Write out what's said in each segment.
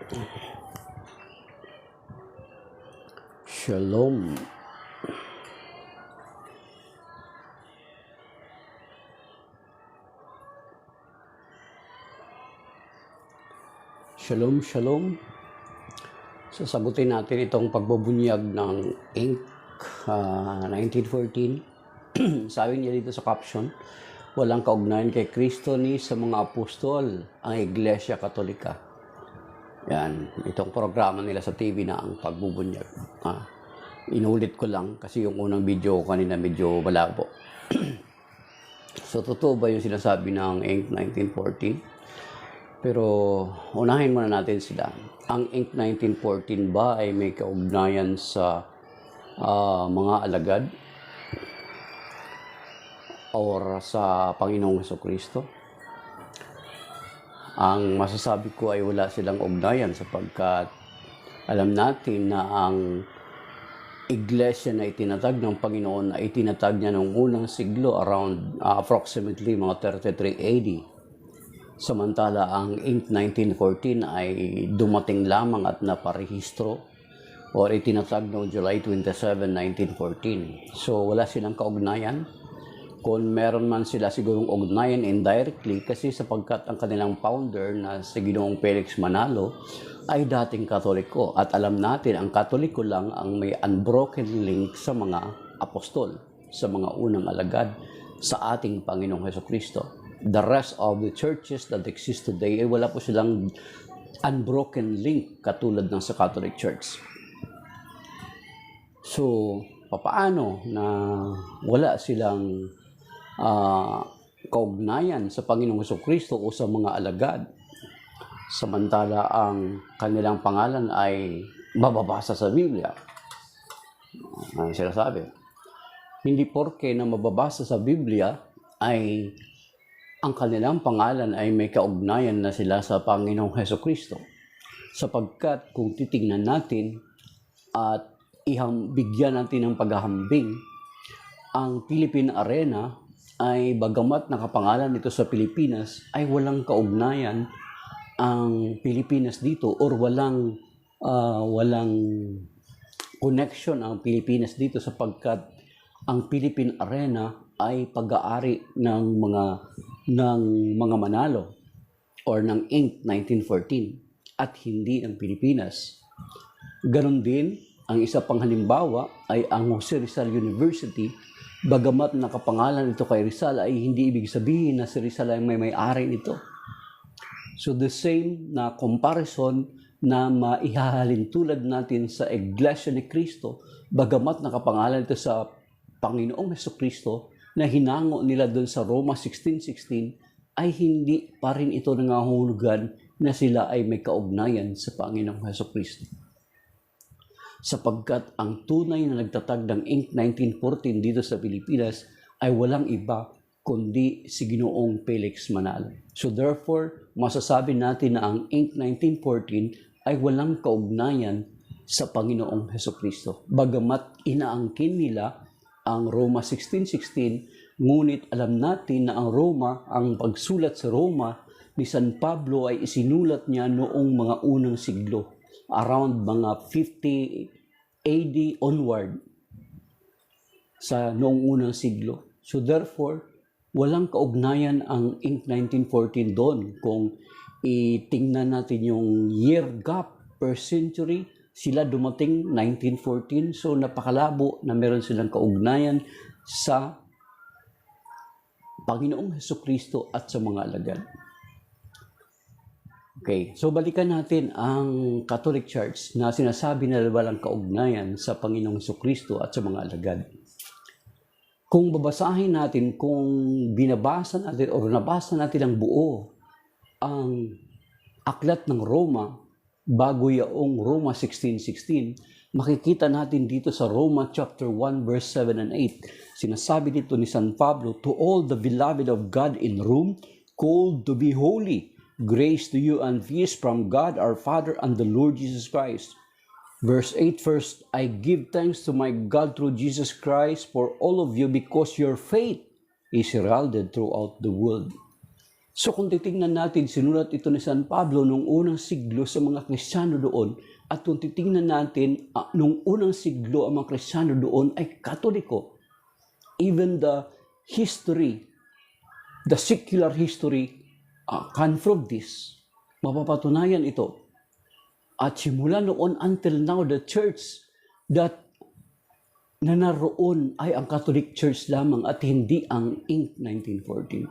Shalom. Shalom, shalom. Sasagutin natin itong pagbubunyag ng Inc. 1914. Sabi niya dito sa caption, walang kaugnayan kay Kristo ni sa mga apostol ang Iglesia Katolika. Yan, itong programa nila sa TV na ang pagbubunyag. Inulit ko lang kasi yung unang video ko kanina medyo malabo. So, totoo ba yung sinasabi ng Inc. 1914? Pero unahin muna natin sila. Ang Inc. 1914 ba ay may kaugnayan sa mga alagad or sa Panginoong Jesucristo? Ang masasabi ko ay wala silang ugnayan sapagkat alam natin na ang iglesia na itinatag ng Panginoon ay itinatag niya noong unang siglo around approximately mga 33 AD. Samantala ang Inc. 1914 ay dumating lamang at naparehistro or itinatag noong July 27, 1914. So wala silang kaugnayan. Kung meron man sila sigurong ugnayan indirectly kasi sapagkat ang kanilang founder na si Ginoong Felix Manalo ay dating Katoliko. At alam natin ang Katoliko lang ang may unbroken link sa mga apostol, sa mga unang alagad sa ating Panginoong Jesucristo. The rest of the churches that exist today ay wala po silang unbroken link katulad ng sa Catholic Church. So, papaano na wala silang kaugnayan sa Panginoong Jesucristo o sa mga alagad? Samantala ang kanilang pangalan ay mababasa sa Biblia. Ano sila sabi? Hindi porke na mababasa sa Biblia ay ang kanilang pangalan ay may kaugnayan na sila sa Panginoong Jesucristo. Sapagkat kung titingnan natin at bigyan natin ng paghahambing, ang Philippine Arena ay bagamat nakapangalan nito sa Pilipinas ay walang kaugnayan ang Pilipinas dito or walang connection ang Pilipinas dito sapagkat ang Philippine Arena ay pag-aari ng mga Manalo or ng Inc. 1914 at hindi ang Pilipinas. Ganon din, ang isa pang halimbawa ay ang Jose Rizal University. Bagamat nakapangalan ito kay Rizal ay hindi ibig sabihin na si Rizal ay may-ari nito. So the same na comparison na maihahalin tulad natin sa Iglesia ni Cristo, bagamat nakapangalan ito sa Panginoong Jesucristo na hinango nila doon sa Roma 16:16, ay hindi pa rin ito nangahulugan na sila ay may kaugnayan sa Panginoong Jesucristo. Sapagkat ang tunay na nagtatag ng Inc. 1914 dito sa Pilipinas ay walang iba kundi si Ginoong Felix Manalo. So therefore, masasabi natin na ang Inc. 1914 ay walang kaugnayan sa Panginoong Jesucristo. Bagamat inaangkin nila ang Roma 16:16, ngunit alam natin na ang pagsulat sa Roma ni San Pablo ay isinulat niya noong mga unang siglo, around mga 50 AD onward sa noong unang siglo. So therefore, walang kaugnayan ang Inc. 1914 doon. Kung itingnan natin yung year gap per century, sila dumating 1914. So napakalabo na meron silang kaugnayan sa Panginoong Jesucristo at sa mga alagad. Okay, so balikan natin ang Catholic Church na sinasabi na walang kaugnayan sa Panginoong Jesucristo at sa mga alagad. Kung babasahin natin, kung binabasa natin o nabasa natin ang buo, ang aklat ng Roma, bago yaong Roma 16:16, makikita natin dito sa Roma chapter 1 verse 7 and 8. Sinasabi dito ni San Pablo, "To all the beloved of God in Rome, called to be holy, grace to you and peace from God our Father and the Lord Jesus Christ." Verse 8 first, "I give thanks to my God through Jesus Christ for all of you because your faith is heralded throughout the world." So kung titingnan natin, sinulat ito ni San Pablo noong unang siglo sa mga Kristiyano doon, at kung titingnan natin, noong unang siglo ang mga Kristiyano doon ay Katoliko. Even the history, the secular history can prove this. Mapapatunayan ito. At simula noon until now, the church that na naroon ay ang Catholic Church lamang at hindi ang Inc. 1914.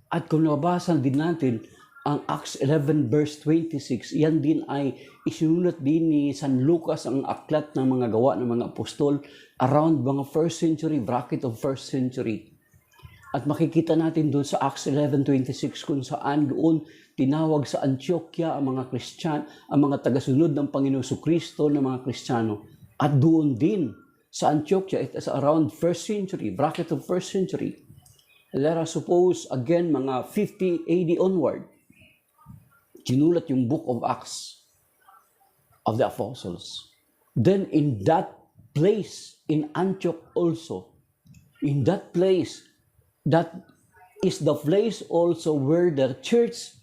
At kung nabasa din natin ang Acts 11 verse 26, yan din ay isinulat din ni San Lucas ang aklat ng mga gawa ng mga apostol around mga 1st century, bracket of 1st century. At makikita natin doon sa Acts 11:26 kung saan doon tinawag sa Antioquia ang mga Kristiyano, ang mga tagasunod ng Panginoong Kristo ng mga Kristiyano. At doon din sa Antioquia, it is around 1st century, bracket of 1st century. Let us suppose, again, mga 50 AD onward, sinulat yung book of Acts of the Apostles. Then in that place, in Antioch also, in that place, that is the place also where the church,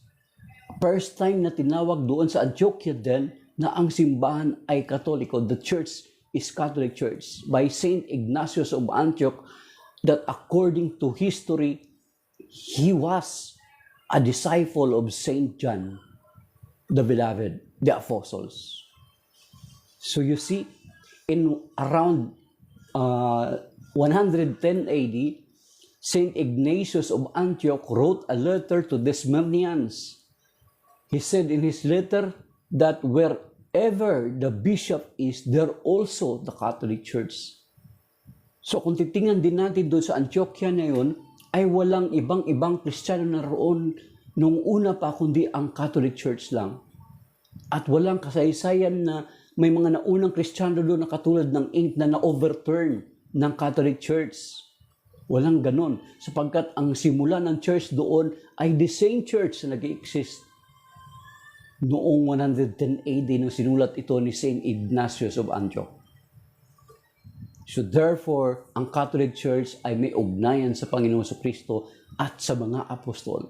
first time na tinawag doon sa Antioquia din, na ang simbahan ay Katoliko. The church is Catholic Church by Saint Ignatius of Antioch, that according to history, he was a disciple of Saint John, the Beloved, the Apostles. So you see, in around 110 AD, Saint Ignatius of Antioch wrote a letter to the Smyrnians. He said in his letter that wherever the bishop is, there also the Catholic Church. So kung titingnan din natin doon sa Antioquia na yun, ay walang ibang Kristiyano na roon nung una pa kundi ang Catholic Church lang. At walang kasaysayan na may mga naunang Kristiyano doon na katulad ng Inc. na na-overturn ng Catholic Church. Walang ganon. Sapagkat ang simula ng church doon ay the same church na nag-exist noong 110 AD nung sinulat ito ni Saint Ignatius of Antioch. So therefore, ang Catholic Church ay may ugnayan sa Panginoon Kristo at sa mga apostol.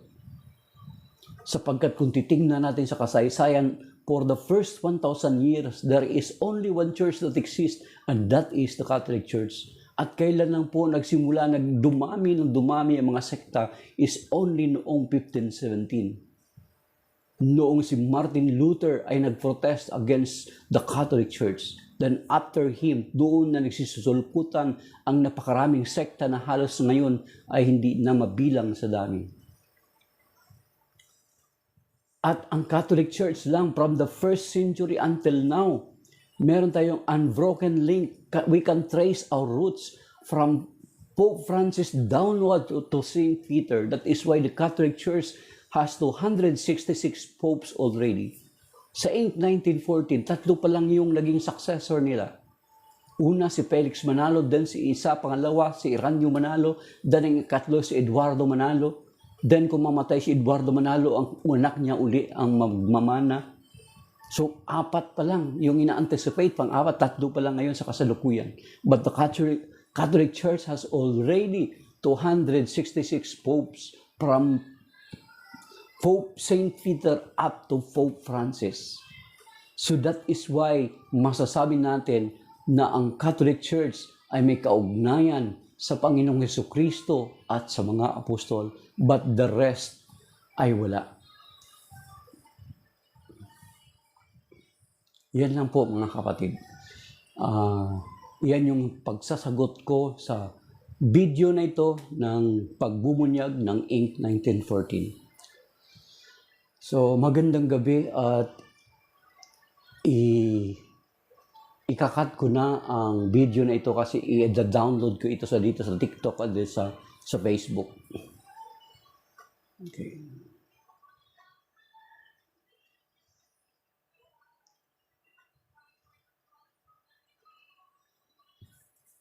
Sapagkat kung titingnan natin sa kasaysayan, for the first 1,000 years, there is only one church that exists, and that is the Catholic Church. At kailan lang po nagsimula, nagdumami ang mga sekta is only noong 1517. Noong si Martin Luther ay nagprotest against the Catholic Church. Then after him, doon na nagsisusulputan ang napakaraming sekta na halos ngayon ay hindi na mabilang sa dami. At ang Catholic Church lang from the 1st century until now, meron tayong unbroken link. We can trace our roots from Pope Francis downward to St. Peter. That is why the Catholic Church has 266 popes already. Sa Inc. 1914, 3 pa lang yung naging successor nila. Una si Felix Manalo, then si Isa, pangalawa si Iranyo Manalo, then ang ikatlo si Eduardo Manalo. Then kung mamatay si Eduardo Manalo, ang anak niya uli ang magmamana. So 4 pa lang yung ina-anticipate, pang-4, 3 pa lang ngayon sa kasalukuyan. But the Catholic Church has already 266 popes from Pope St. Peter up to Pope Francis. So that is why masasabi natin na ang Catholic Church ay may kaugnayan sa Panginoong Jesucristo at sa mga apostol, but the rest ay wala. Yan lang po mga kapatid. Yan yung pagsasagot ko sa video na ito ng pagbubunyag ng Inc. 1914. So, magandang gabi at ikakat ko na ang video na ito kasi i-download ko ito dito sa TikTok at sa Facebook. Okay.